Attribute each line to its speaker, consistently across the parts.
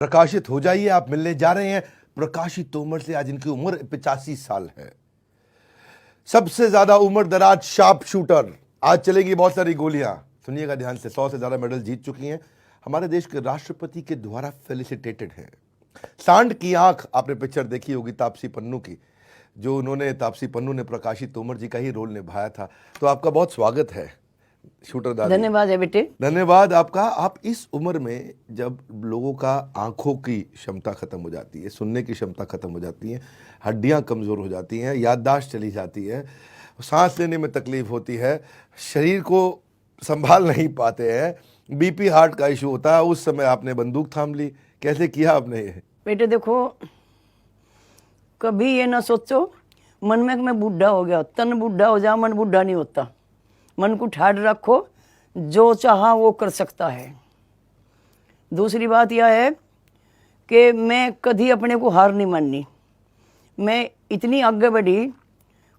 Speaker 1: प्रकाशित हो जाइए, आप मिलने जा रहे हैं प्रकाशित तोमर से। आज इनकी उम्र 85 साल है। सबसे ज्यादा उम्र दराज शार्प शूटर। आज चलेगी बहुत सारी गोलियां, सुनिएगा ध्यान से। 100 से ज्यादा मेडल जीत चुकी हैं। हमारे देश के राष्ट्रपति के द्वारा फेलिसिटेटेड है। सांड की आंख, आपने पिक्चर देखी होगी तापसी पन्नू की, जो उन्होंने तापसी पन्नू ने प्रकाशित तोमर जी का ही रोल निभाया था। तो आपका बहुत स्वागत है शूटर दादी।
Speaker 2: धन्यवाद है बेटे।
Speaker 1: धन्यवाद आपका। आप इस उम्र में जब लोगों का आंखों की क्षमता खत्म हो जाती है, सुनने की क्षमता खत्म हो जाती है, हड्डियां कमजोर हो जाती हैं, याददाश्त चली जाती है, सांस लेने में तकलीफ होती है, शरीर को संभाल नहीं पाते हैं, बीपी हार्ट का इशू होता है, उस समय आपने बंदूक थाम ली। कैसे किया आपने ये?
Speaker 2: बेटे देखो, कभी ये ना सोचो मन में कि मैं बूढ़ा हो गया। तन बूढ़ा हो जा, मन बूढ़ा नहीं होता। मन को ठाड़ रखो, जो चाहा वो कर सकता है। दूसरी बात यह है कि मैं कभी अपने को हार नहीं माननी। मैं इतनी आगे बढ़ी,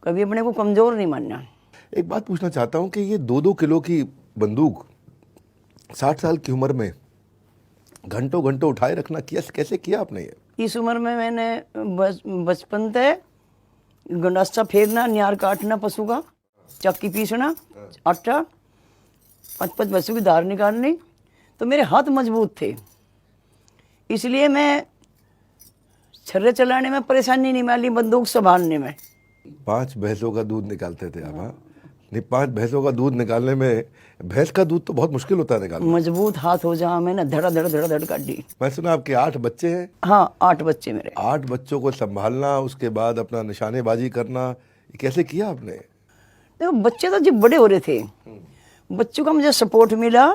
Speaker 2: कभी अपने को कमज़ोर नहीं मानना।
Speaker 1: एक बात पूछना चाहता हूँ कि ये 2-2 किलो की बंदूक 60 साल की उम्र में घंटों घंटों उठाए रखना कैसे किया आपने ये?
Speaker 2: इस उम्र में मैंने बचपन से गंडासा फेरना, न्यार काटना पशु का, चक्की पीसना, आटा, 5-5 पशु की धार निकालनी, तो मेरे हाथ मजबूत थे। इसलिए मैं छर्रे चलाने में परेशानी नहीं मानी, बंदूक संभालने में।
Speaker 1: 5 भैंसों का दूध निकालते थे आप? हाँ, नहीं, 5 भैंसों का दूध निकालने में, भैंस का दूध तो बहुत मुश्किल होता है निकालना।
Speaker 2: मजबूत हाथ हो जा, मैंने धड़ा धड़ धड़ा धड़ काट दी।
Speaker 1: मैं सुना आपके 8 बच्चे हैं?
Speaker 2: हाँ, 8 बच्चे मेरे।
Speaker 1: 8 बच्चों को संभालना, उसके बाद अपना निशानेबाजी करना, ये कैसे किया आपने?
Speaker 2: देखो, बच्चे तो जब बड़े हो रहे थे, बच्चों का मुझे सपोर्ट मिला।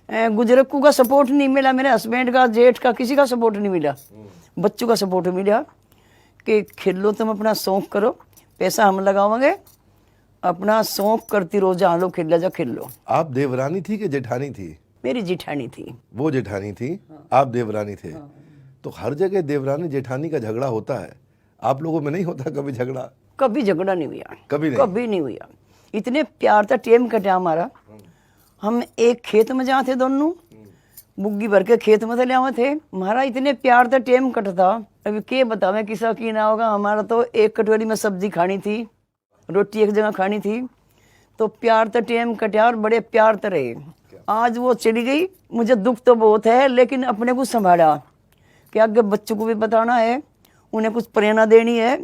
Speaker 2: गुजरक्कू का सपोर्ट नहीं मिला, मेरे हस्बैंड का, जेठ का, किसी का सपोर्ट नहीं मिला। बच्चों का सपोर्ट मिला कि खेलो, तुम अपना शौक करो, पैसा हम लगाओगे, अपना शौक करती रहो, जहाँ लो खेल जा खेल लो।
Speaker 1: आप देवरानी थी कि जेठानी थी?
Speaker 2: मेरी जेठानी थी।
Speaker 1: वो जेठानी थी, आप देवरानी थे। तो हर जगह देवरानी जेठानी का झगड़ा होता है, आप लोगों में नहीं होता कभी झगड़ा?
Speaker 2: कभी झगड़ा नहीं हुआ,
Speaker 1: कभी
Speaker 2: नहीं हुआ। इतने प्यार था, टेम कटा हमारा। हम एक खेत में जाते दोनों, बुग्गी भर के खेत में ले आवे थे। हमारा इतने प्यार था, टेम कट था। अभी के बतावे किसा की ना होगा। हमारा तो एक कटोरी में सब्जी खानी थी, रोटी एक जगह खानी थी। तो प्यार तो टेम कटा और बड़े प्यार तो रहे। आज वो चली गई, मुझे दुख तो बहुत है, लेकिन अपने को संभाला कि आगे बच्चों को भी बताना है, उन्हें कुछ प्रेरणा देनी है,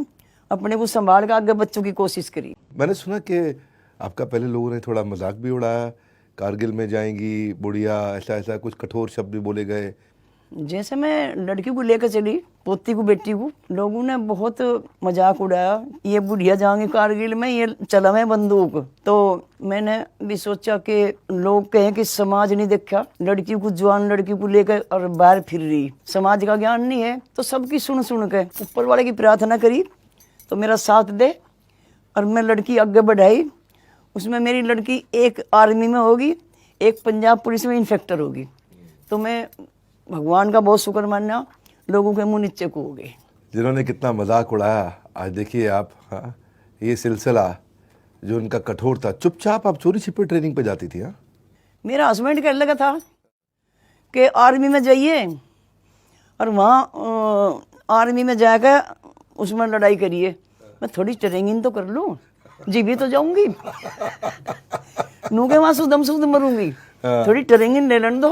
Speaker 2: अपने को संभाल कर आगे बच्चों की कोशिश करी।
Speaker 1: मैंने सुना कि आपका पहले लोगों ने थोड़ा मजाक भी उड़ाया, कारगिल में जाएंगी बुढ़िया, ऐसा कुछ कठोर शब्द भी बोले गए।
Speaker 2: जैसे मैं लड़की को लेकर चली, पोती को, बेटी को, लोगों ने बहुत मजाक उड़ाया। ये बुढ़िया जाएंगी कारगिल में, ये चला में बंदूक। तो मैंने भी सोचा कि लोग कहें कि समाज नहीं देखा, लड़की को, जवान लड़की को लेकर और बाहर फिर रही, समाज का ज्ञान नहीं है। तो सबकी सुन के ऊपर वाले की प्रार्थना करी तो मेरा साथ दे, और मैं लड़की आगे बढ़ाई। उसमें मेरी लड़की एक आर्मी में होगी, एक पंजाब पुलिस में इंस्पेक्टर होगी। तो मैं भगवान का बहुत शुक्र मानना, लोगों के मुंह नीचे को हो गए।
Speaker 1: जिन्होंने कितना मजाक उड़ाया, आज देखिए आप। हाँ, ये सिलसिला जो उनका कठोर था, चुपचाप आप चोरी छिपे ट्रेनिंग पे जाती थी? हाँ,
Speaker 2: मेरा हस्बैंड कहने लगा था कि आर्मी में जाइए और वहाँ आर्मी में जाकर उसमें लड़ाई करिए। मैं थोड़ी ट्रेनिंग तो कर लूँ, जी भी तो जाऊंगी, नू के वहाँ सुदम सुद मरूंगी, थोड़ी ट्रेनिंग ले लेने दो।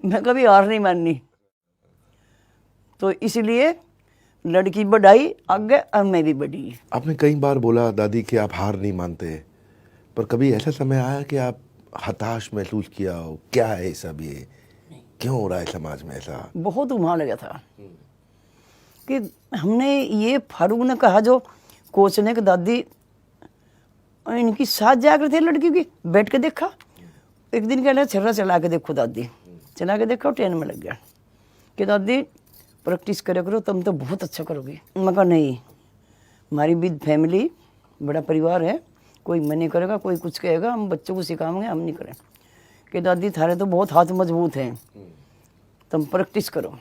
Speaker 2: मैं कभी हार नहीं माननी। तो इसलिए लड़की बढ़ाई आगे और मैं भी बढ़ी।
Speaker 1: आपने कई बार बोला दादी कि आप हार नहीं मानते, पर कभी ऐसा समय आया कि आप हताश महसूस किया हो? क्या है सब, ये क्यों हो रहा है समाज में ऐसा?
Speaker 2: बहुत उमा लगा था कि हमने ये फारूक ने कहा, जो कोच ने, कि दादी इनकी साथ जाकर थे लड़की की, बैठ के देखा। एक दिन कह रहा छर्रा चला के देखो दादी, चला के देखो, ट्रेन में लग गया कि दादी प्रैक्टिस करे करो, तुम तो बहुत अच्छा करोगे। मैं कहा नहीं, हमारी विद फैमिली, बड़ा परिवार है, कोई मना करेगा, कोई कुछ कहेगा, हम बच्चों को सिखाएंगे, हम नहीं करें। कि दादी थारे तो बहुत हाथ मजबूत हैं, तुम प्रैक्टिस करो।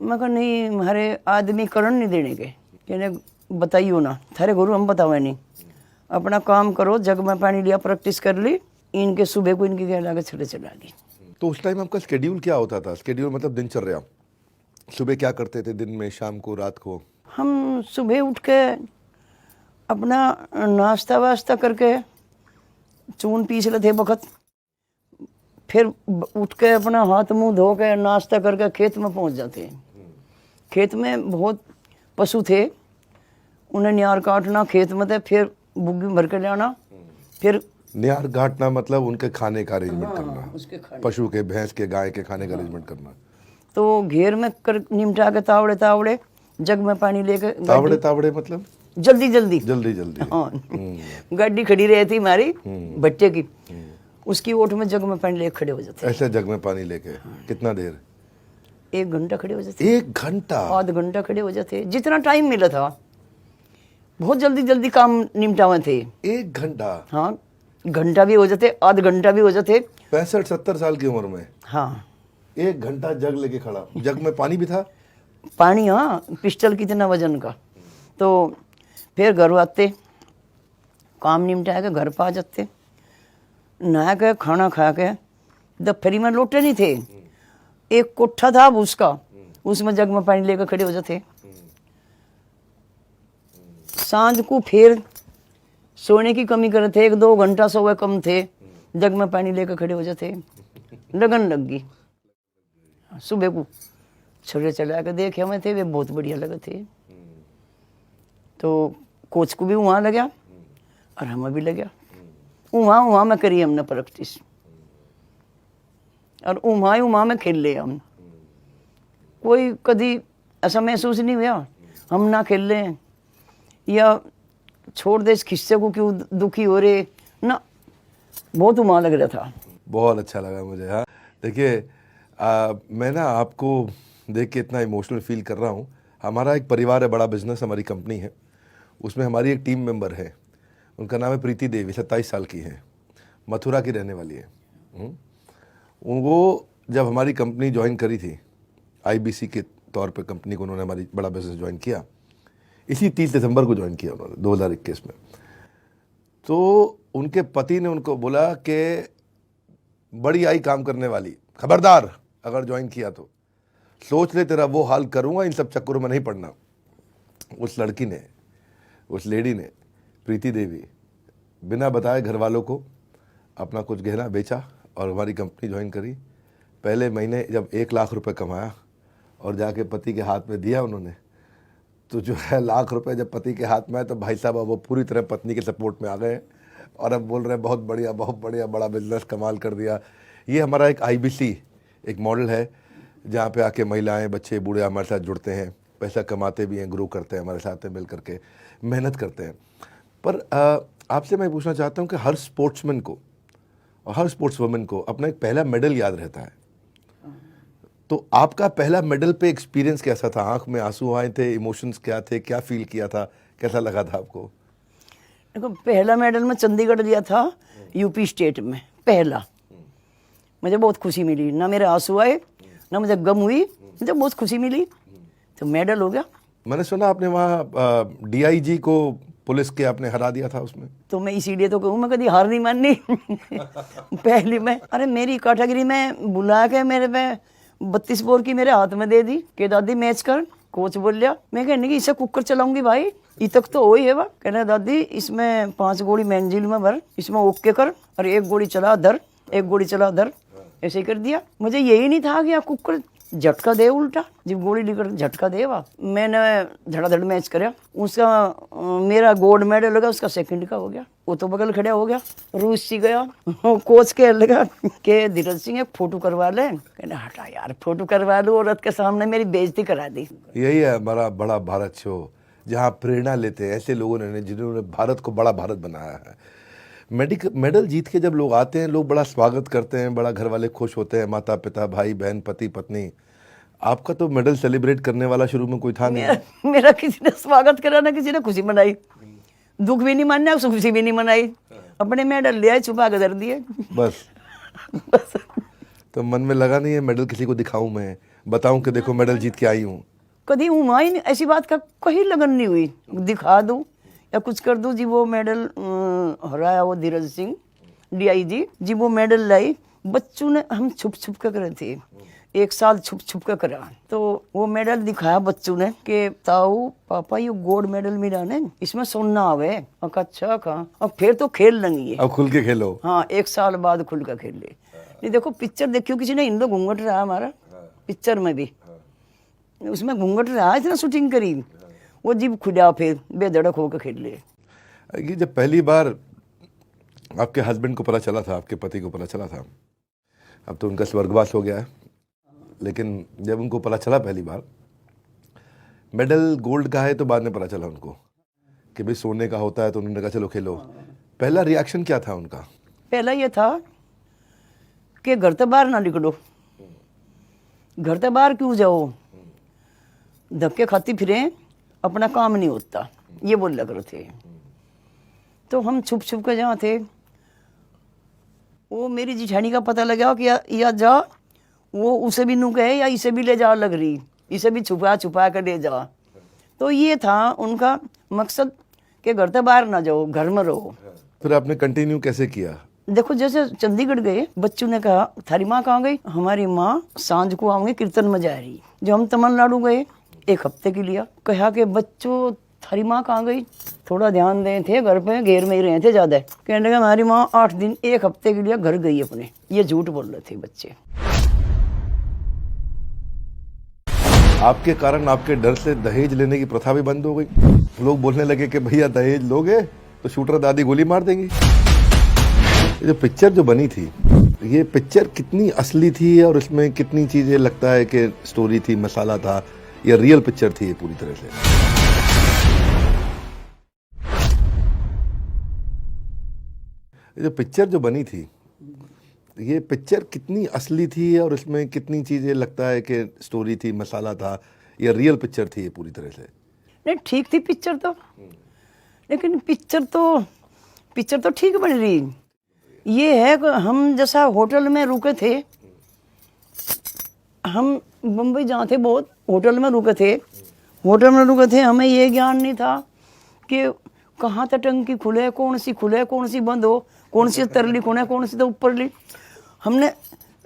Speaker 2: मैं कहा नहीं, हमारे आदमी करण नहीं देने के, कहने बताइयो ना, थारे गुरु हम बतावे नहीं, अपना काम करो। जग में पानी लिया, प्रैक्टिस कर ली, इनके सुबह को इनके घर लाकर छड़े चला दी।
Speaker 1: तो उस टाइम आपका शेड्यूल क्या होता था? शेड्यूल मतलब दिनचर्या, सुबह क्या करते थे, दिन में, शाम को, रात को?
Speaker 2: हम सुबह उठ के अपना नाश्ता वास्ता करके चून पीस लेते वक्त, फिर उठ के अपना हाथ मुंह धो के नाश्ता करके खेत में पहुंच जाते हैं। खेत में बहुत पशु थे, उन्हें न्यार काटना खेत में थे, फिर बुग्गी भर के लाना, फिर
Speaker 1: न्यार घाटना मतलब उनके खाने का अरेंजमेंट करना,
Speaker 2: उसके खाने।
Speaker 1: पशु के, भैंस के, गाय के खाने का अरेंजमेंट करना।
Speaker 2: तो घेर में कर निमटा के तावड़े तावड़े जग में पानी लेके
Speaker 1: तावड़े तावड़े मतलब
Speaker 2: जल्दी जल्दी
Speaker 1: जल्दी जल्दी।
Speaker 2: हाँ गाड़ी खड़ी रहती हमारी भट्टे की, उसकी ओट में जग में पानी लेके खड़े हो जाते।
Speaker 1: ऐसे जग में पानी लेके कितना देर?
Speaker 2: 1 घंटा खड़े हो जाते,
Speaker 1: 1 घंटा?
Speaker 2: आध घंटा खड़े हो जाते, जितना टाइम मिला था। बहुत जल्दी जल्दी काम निपटावे थे।
Speaker 1: 1 घंटा?
Speaker 2: हाँ, घंटा भी हो जाते, आध घंटा भी हो जाते।
Speaker 1: 65-70 साल की उम्र में?
Speaker 2: हाँ।
Speaker 1: 1 घंटा जग लेके खड़ा। जग में पानी भी था?
Speaker 2: पानी, हाँ, पिस्टल कितना वजन का। तो फिर घर आते, काम निपटा के घर पा जाते, नहा के खाना खा के, दफ्तरी में लोटे नहीं थे, एक कोठा था उसका, उसमें जग में पानी लेकर खड़े हो जाते। सांझ को फिर सोने की कमी करे थे, 1-2 घंटा सोए कम थे, जग में पानी लेकर खड़े हो जाते। लगन लग गई। सुबह को छोरे चला के देखे हमें थे, वे बहुत बढ़िया लगे थे। तो कोच को भी वहाँ लगा और हमें भी लगा। वहाँ में करी हमने प्रैक्टिस, और वहाँ में खेल ले हम। कोई कभी ऐसा महसूस नहीं हुआ हम ना खेल लें या छोड़ दे इस किस्से को, क्यों दुखी हो रहे ना। बहुत वहाँ लग रहा था।
Speaker 1: बहुत अच्छा लगा मुझे। हाँ देखिए, मैं ना आपको देख के इतना इमोशनल फील कर रहा हूँ। हमारा एक परिवार है, बड़ा बिजनेस, हमारी कंपनी है, उसमें हमारी एक टीम मेंबर है, उनका नाम है प्रीति देवी, 27 साल की है, मथुरा की रहने वाली है। वो जब हमारी कंपनी ज्वाइन करी थी, आईबीसी के तौर पे कंपनी को उन्होंने हमारी बड़ा बिजनेस ज्वाइन किया, इसी 30 दिसंबर को ज्वाइन किया उन्होंने 2021 में। तो उनके पति ने उनको बोला कि बड़ी आई काम करने वाली, खबरदार अगर ज्वाइन किया तो सोच ले तेरा वो हाल करूँगा, इन सब चक्करों में नहीं पड़ना। उस लड़की ने, उस लेडी ने, प्रीति देवी, बिना बताए घर वालों को अपना कुछ गहना बेचा और हमारी कंपनी ज्वाइन करी। पहले महीने जब 1 लाख रुपए कमाया और जाके पति के हाथ में दिया उन्होंने, तो जो है लाख रुपए जब पति के हाथ में आए तो भाई साहब वो पूरी तरह पत्नी के सपोर्ट में आ गए और अब बोल रहे हैं बहुत बढ़िया, बड़ा बिजनेस कमाल कर दिया। ये हमारा एक आईबीसी एक मॉडल है जहाँ पे आके महिलाएं, बच्चे, बूढ़े हमारे साथ जुड़ते हैं, पैसा कमाते भी हैं, ग्रो करते हैं, हमारे साथ में मिल करके मेहनत करते हैं। पर आपसे मैं पूछना चाहता हूँ कि हर स्पोर्ट्समैन को और हर स्पोर्ट्स वुमेन को अपना एक पहला मेडल याद रहता है, तो आपका पहला मेडल पे एक्सपीरियंस कैसा था? आंख में आंसू आए थे, इमोशंस क्या थे, क्या फील किया था, कैसा लगा था आपको?
Speaker 2: देखो, पहला मेडल मैं चंडीगढ़ लिया था, यूपी स्टेट में पहला। मुझे बहुत खुशी मिली, ना मेरे आंसू आए ना मुझे गम हुई, मुझे बहुत खुशी मिली, तो मेडल हो गया।
Speaker 1: मैंने सुना आपने वहाँ डीआईजी को पुलिस के आपने हरा दिया था उसमें।
Speaker 2: तो मैं इसीलिए तो कहूँ, मैं कभी हार नहीं माननी। पहली में अरे मेरी कैटेगरी में बुला के मेरे पे 32 बोर की मेरे हाथ में दे दी कि दादी मैच कर। कोच बोल लिया, मैं कहने की इसे कुकर चलाऊंगी भाई, ये तक तो हो ही है। वह कहना दादी इसमें 5 गोली मैंजिल में भर, इसमें ओके कर, और 1 गोली चला धर, 1 गोली चला धर, ऐसे ही कर दिया। मुझे यही नहीं था कि आप कुकर झटका दे, उल्टा जब गोली लेकर झटका दे। वाह, मैंने धड़ाधड़ मैच कराया, उसका मेरा गोल्ड मेडल लगा, उसका सेकंड का हो गया। वो तो बगल खड़ा हो गया, रूस सी गया। कोच के लगा के धीरज सिंह एक फोटो करवा ले, कहने हटा यार फोटो करवा लो, औरत के सामने मेरी बेइज्जती करा दी।
Speaker 1: यही है हमारा बड़ा भारत शो, जहाँ प्रेरणा लेते हैं ऐसे लोगों ने जिन्होंने भारत को बड़ा भारत बनाया है। मेडल जीत के जब लोग आते हैं, लोग बड़ा स्वागत करते हैं, बड़ा घर वाले खुश होते हैं, माता पिता, भाई बहन, पति पत्नी। आपका तो मेडल सेलिब्रेट करने वाला शुरू में कोई था नहीं?
Speaker 2: मेरा किसी ने स्वागत करा ना किसी ने खुशी मनाई, दुख भी नहीं मानना, खुशी भी नहीं मनाई, अपने मेडल ले आए छुपा के धर दिए
Speaker 1: बस।
Speaker 2: बस।
Speaker 1: तो मन में लगा नहीं है मेडल किसी को दिखाऊं, मैं बताऊं कि देखो मेडल जीत के आई हूँ?
Speaker 2: कभी हुआ ही नहीं, ऐसी बात का कहीं लगन नहीं हुई दिखा दूं या कुछ कर दूं। जी वो मेडल हराया वो धीरज सिंह DIG जी वो मेडल लाई। बच्चों ने हम छुप छुप कर करे थे, 1 साल छुप छुप कर करा। तो वो मेडल दिखाया बच्चों ने कि ताऊ पापा ये गोल्ड मेडल मिला ने, इसमें सोना आवे। अच्छा कहा अब फिर तो खेल लेंगे।
Speaker 1: अब खुल के खेलो।
Speaker 2: हाँ 1 साल बाद खुल कर खेल ले। नहीं देखो पिक्चर देखियो किसी ने, इन लोग घूंघट रहा हमारा पिक्चर में भी, उसमें घूंघट रहा इतना शूटिंग करी, वो जीव खुदा फिर बेधड़क होकर खेल ले।
Speaker 1: ये जब पहली बार आपके हस्बैंड को पता चला था, आपके पति को पता चला था, अब तो उनका स्वर्गवास हो गया है, लेकिन जब उनको पता चला पहली बार मेडल गोल्ड का है, तो बाद में पता चला उनको कि भाई सोने का होता है, तो उन्होंने कहा चलो खेलो। पहला रिएक्शन क्या था उनका?
Speaker 2: पहला ये था कि घर से बाहर ना निकलो, घर से बाहर क्यों जाओ, धक्के खाती फिरे, अपना काम नहीं होता, ये बोल लग रहे थे। तो हम छुप छुप के जहाँ थे, वो मेरी जिठानी का पता लगा कि या जा, वो उसे भी नू कहे या इसे भी ले जा लग रही, इसे भी छुपा छुपा कर ले जा। तो ये था उनका मकसद कि घर से बाहर ना जाओ, घर में रहो।
Speaker 1: फिर आपने कंटिन्यू कैसे किया?
Speaker 2: देखो जैसे चंडीगढ़ गए, बच्चों ने कहा थारी माँ कहाँ गई? हमारी माँ सांझ को आऊंगी कीर्तन में जा रही। जो हम तमिलनाडु गए 1 हफ्ते के लिए, कहा कि बच्चों थारी माँ कहाँ गई? थोड़ा ध्यान दें थे, घर पे घेर में ही रहे थे ज्यादा। कहने लगे हमारी माँ 8 दिन 1 हफ्ते के लिए घर गई अपने। ये झूठ बोल रहे थे बच्चे।
Speaker 1: आपके कारण, आपके डर से दहेज लेने की प्रथा भी बंद हो गई। लोग बोलने लगे कि भैया दहेज लोगे तो शूटर दादी गोली मार देंगी। ये जो पिक्चर जो बनी थी, ये पिक्चर कितनी असली थी और इसमें कितनी चीजें लगता है कि स्टोरी थी, मसाला था, या रियल पिक्चर थी ये पूरी तरह से? ये जो पिक्चर जो बनी थी, ये पिक्चर कितनी असली थी और इसमें कितनी चीजें लगता है कि स्टोरी थी, मसाला था, या रियल पिक्चर थी ये पूरी तरह से?
Speaker 2: नहीं ठीक थी पिक्चर तो, लेकिन पिक्चर तो ठीक बन रही। ये है कि हम जैसा होटल में रुके थे, हम बम्बई जहाँ थे बहुत होटल में रुके थे, हमें ये ज्ञान नहीं था कि कहाँ तक टंकी खुले, कौन सी बंद हो, कौन सी तरली खुले, कौन सी तो ऊपर ली। हमने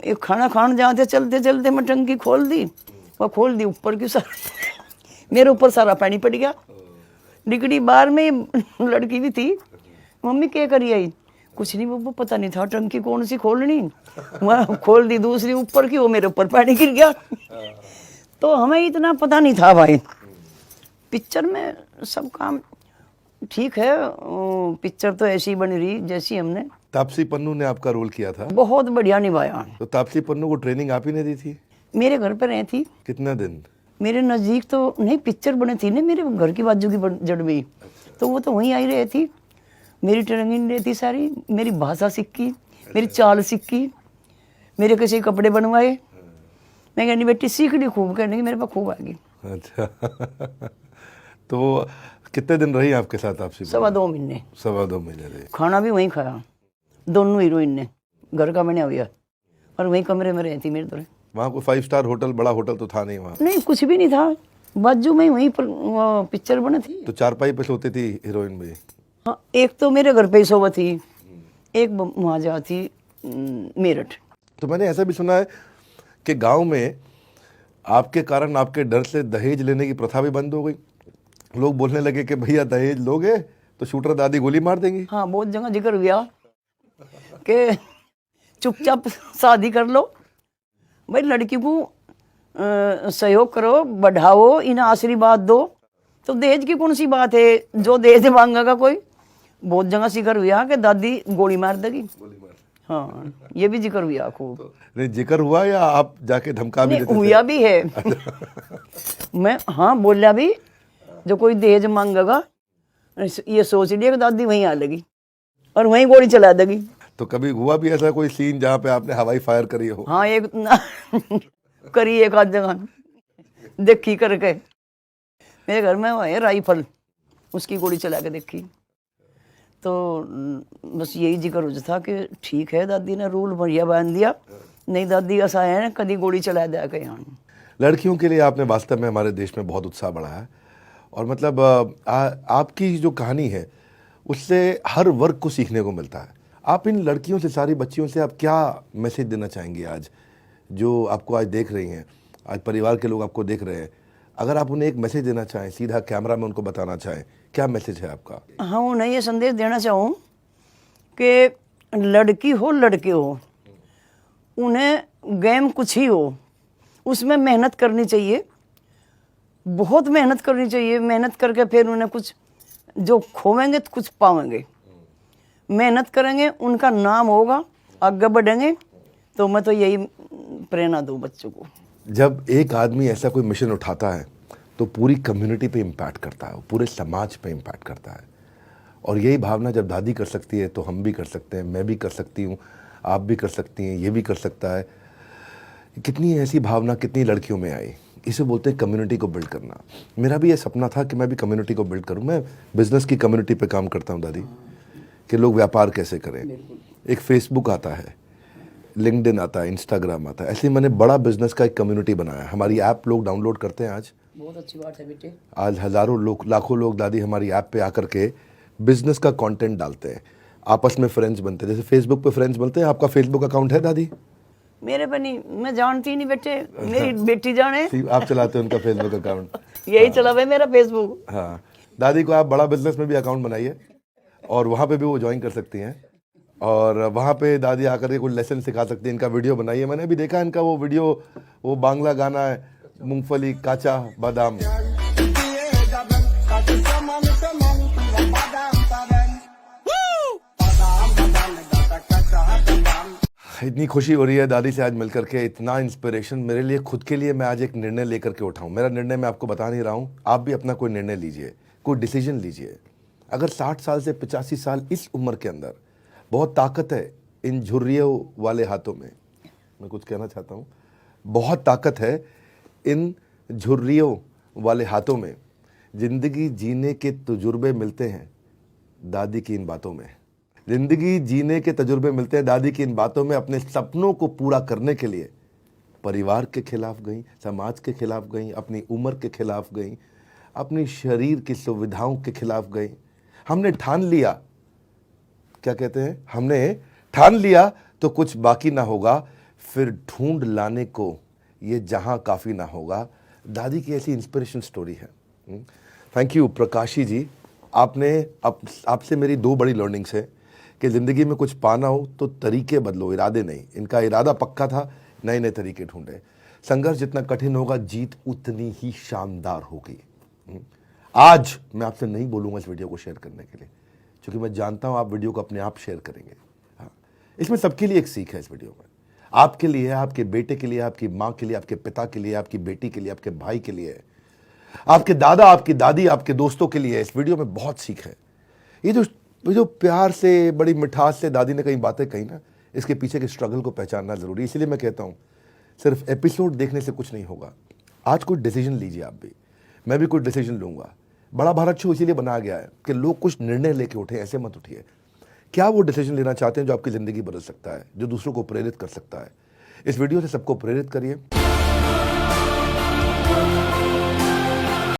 Speaker 2: एक खाना खान जहाँ थे चलते मैं टंकी खोल दी, वह खोल दी ऊपर की सारा, मेरे ऊपर सारा पानी पड़ गया। डिगड़ी बार में लड़की भी थी, मम्मी क्या करी आई? कुछ नहीं बब्बू, पता नहीं था टंकी कौन सी खोलनी, वह खोल दी दूसरी ऊपर की, वो मेरे ऊपर पानी गिर गया। तो हमें इतना पता नहीं था भाई। पिक्चर में सब काम ठीक है, पिक्चर तो ऐसी बन रही जैसी हमने।
Speaker 1: तापसी पन्नू ने आपका रोल किया था,
Speaker 2: बहुत बढ़िया निभाया।
Speaker 1: तो तापसी पन्नू को ट्रेनिंग आप ही ने दी थी?
Speaker 2: मेरे घर पर रही थी।
Speaker 1: कितना दिन?
Speaker 2: मेरे नज़दीक तो नहीं, पिक्चर बनी थी ना मेरे घर की बाजू की जड़ में, तो वो तो वहीं आई रही थी। मेरी ट्रेनिंग रहती सारी, मेरी भाषा सीखी, मेरी चाल सीखी, मेरे किसी कपड़े बनवाए। मैं कहनी बेटी सीख ली खूब, कहने की मेरे पास खूब आ गई।
Speaker 1: अच्छा तो कितने दिन रही आपके साथ तापसी?
Speaker 2: 2.25 महीने।
Speaker 1: 2.25 महीने रही।
Speaker 2: खाना भी वहीं खाया, दोनों हीरोइन ने, घर का बना हुआ, और वहीं कमरे में रहती मेरे तरह।
Speaker 1: वहाँ कोई 5 स्टार होटल, बड़ा होटल तो था नहीं वहाँ?
Speaker 2: नहीं कुछ भी नहीं था, बाजू में वहीं पर पिक्चर बनी थी।
Speaker 1: तो चारपाई पे सोती थी हीरोइन भी?
Speaker 2: हाँ, एक तो मेरे घर पे ही सोवा थी, एक वहाँ जा थी मेरठ।
Speaker 1: तो मैंने ऐसा भी सुना है कि गांव में आपके कारण, आपके डर से दहेज लेने की प्रथा भी बंद हो गई। लोग बोलने लगे कि भैया दहेज लोगे तो शूटर दादी गोली मार देंगी।
Speaker 2: हाँ बहुत जगह जिक्र हुआ कि चुपचाप शादी कर लो भाई, लड़की को सहयोग करो, बढ़ाओ, इन्हें आशीर्वाद दो, तो दहेज की कौन सी बात है, जो दहेज मांगेगा कोई। बहुत जगह जिक्र हुआ कि दादी गोली मार देगी। हाँ ये भी जिक्र हुआ खूब।
Speaker 1: नहीं जिक्र हुआ या आप जाके धमका भी देते थे?
Speaker 2: हुआ भी है। मैं हाँ बोला भी, जो कोई दहेज मांगेगा ये सोच लिया कि दादी वहीं आ लगी और वहीं गोली चला देगी।
Speaker 1: तो कभी हुआ भी ऐसा कोई सीन जहाँ पे आपने हवाई फायर करी हो?
Speaker 2: हाँ एक करी, एक आध जगह देखी करके। मेरे घर में वो है राइफल, उसकी गोली चला के देखी। तो बस यही जिक्र हो था कि ठीक है दादी ने रूल बढ़िया बांध दिया, नहीं दादी ऐसा है कभी गोली चला दिया के। यहाँ
Speaker 1: लड़कियों के लिए आपने वास्तव में हमारे देश में बहुत उत्साह बढ़ाया है, और मतलब आपकी जो कहानी है उससे हर वर्ग को सीखने को मिलता है। आप इन लड़कियों से, सारी बच्चियों से आप क्या मैसेज देना चाहेंगे आज, जो आपको आज देख रही हैं, आज परिवार के लोग आपको देख रहे हैं? अगर आप उन्हें एक मैसेज देना चाहें, सीधा कैमरा में उनको बताना चाहें, क्या मैसेज है आपका?
Speaker 2: हाँ, उन्हें ये संदेश देना चाहूँ कि लड़की हो लड़के हो, उन्हें गेम कुछ ही हो, उसमें मेहनत करनी चाहिए, बहुत मेहनत करनी चाहिए। मेहनत करके फिर उन्हें कुछ जो खोवेंगे तो कुछ पावेंगे। मेहनत करेंगे, उनका नाम होगा, आगे बढ़ेंगे। तो मैं तो यही प्रेरणा दूँ बच्चों को।
Speaker 1: जब एक आदमी ऐसा कोई मिशन उठाता है तो पूरी कम्युनिटी पे इम्पैक्ट करता है, पूरे समाज पे इम्पैक्ट करता है। और यही भावना जब दादी कर सकती है तो हम भी कर सकते हैं, मैं भी कर सकती हूँ, आप भी कर सकती हैं, ये भी कर सकता है। कितनी ऐसी भावना कितनी लड़कियों में आई, इसे बोलते हैं कम्युनिटी को बिल्ड करना। मेरा भी ये सपना था कि मैं भी कम्युनिटी को बिल्ड करूँ। मैं बिजनेस की कम्युनिटी पे काम करता हूँ दादी, कि लोग व्यापार कैसे करें। एक फेसबुक आता है, लिंक्डइन आता है, इंस्टाग्राम आता है, ऐसे ही मैंने बड़ा बिजनेस का एक कम्युनिटी बनाया। हमारी ऐप लोग डाउनलोड करते हैं आज,
Speaker 2: बहुत अच्छी बात है बेटे।
Speaker 1: आज हज़ारों लोग, लाखों लोग दादी हमारी ऐप पे आकर के बिजनेस का कंटेंट डालते हैं, आपस में फ्रेंड्स बनते हैं। जैसे फेसबुक पे फ्रेंड्स बनते हैं, आपका फेसबुक अकाउंट है दादी?
Speaker 2: मेरे पे नहीं, मैं जानती नहीं बेटे, मेरी बेटी जाने।
Speaker 1: आप चलाते हैं उनका फेसबुक अकाउंट?
Speaker 2: यही चला हुआ है मेरा फेसबुक।
Speaker 1: हाँ, दादी को आप बड़ा बिजनेस में भी अकाउंट बनाइए और वहाँ पे भी वो ज्वाइन कर सकती हैं, और वहाँ पे दादी आकर के कुछ लेसन सिखा सकती हैं। इनका वीडियो बनाइए, मैंने भी देखा इनका वो वीडियो, वो बांग्ला गाना है, मूंगफली काचा बादाम। इतनी खुशी हो रही है दादी से आज मिलकर के, इतना इंस्पिरेशन मेरे लिए, खुद के लिए मैं आज एक निर्णय लेकर के उठाऊं। मेरा निर्णय मैं आपको बता नहीं रहा हूं, आप भी अपना कोई निर्णय लीजिए, कोई डिसीजन लीजिए। अगर 60 साल से 85 साल इस उम्र के अंदर, बहुत ताकत है इन झुर्रियों वाले हाथों में। मैं कुछ कहना चाहता हूँ, बहुत ताकत है इन झुर्रियों वाले हाथों में। जिंदगी जीने के तजुर्बे मिलते हैं दादी की इन बातों में, जिंदगी जीने के तजुर्बे मिलते हैं दादी की इन बातों में। अपने सपनों को पूरा करने के लिए परिवार के खिलाफ गई, समाज के खिलाफ गई, अपनी उम्र के खिलाफ गई, अपनी शरीर की सुविधाओं के खिलाफ गई। हमने ठान लिया, क्या कहते हैं, हमने ठान लिया तो कुछ बाकी ना होगा, फिर ढूंढ लाने को ये जहां काफी ना होगा। दादी की ऐसी इंस्पिरेशन स्टोरी है। थैंक यू प्रकाशी जी। आपने आपसे मेरी दो बड़ी लर्निंग्स है कि ज़िंदगी में कुछ पाना हो तो तरीके बदलो, इरादे नहीं। इनका इरादा पक्का था, नए नए तरीके ढूंढे। संघर्ष जितना कठिन होगा, जीत उतनी ही शानदार होगी। आज मैं आपसे नहीं बोलूँगा इस वीडियो को शेयर करने के लिए, क्योंकि मैं जानता हूँ आप वीडियो को अपने आप शेयर करेंगे। हाँ, इसमें सबके लिए एक सीख है इस वीडियो में, आपके लिए है, आपके बेटे के लिए, आपकी माँ के लिए, आपके पिता के लिए, आपकी बेटी के लिए, आपके भाई के लिए, आपके दादा, आपकी दादी, आपके दोस्तों के लिए। इस वीडियो में बहुत सीख है। ये जो प्यार से, बड़ी मिठास से दादी ने कई बातें कही ना, इसके पीछे के स्ट्रगल को पहचानना जरूरी है। इसलिए मैं कहता हूँ सिर्फ एपिसोड देखने से कुछ नहीं होगा। आज कोई डिसीजन लीजिए, आप भी, मैं भी कोई डिसीजन लूंगा। बड़ा भारत शो इसीलिए बनाया गया है कि लोग कुछ निर्णय लेके उठे, ऐसे मत उठिए। क्या वो डिसीजन लेना चाहते हैं जो आपकी ज़िंदगी बदल सकता है, जो दूसरों को प्रेरित कर सकता है। इस वीडियो से सबको प्रेरित करिए।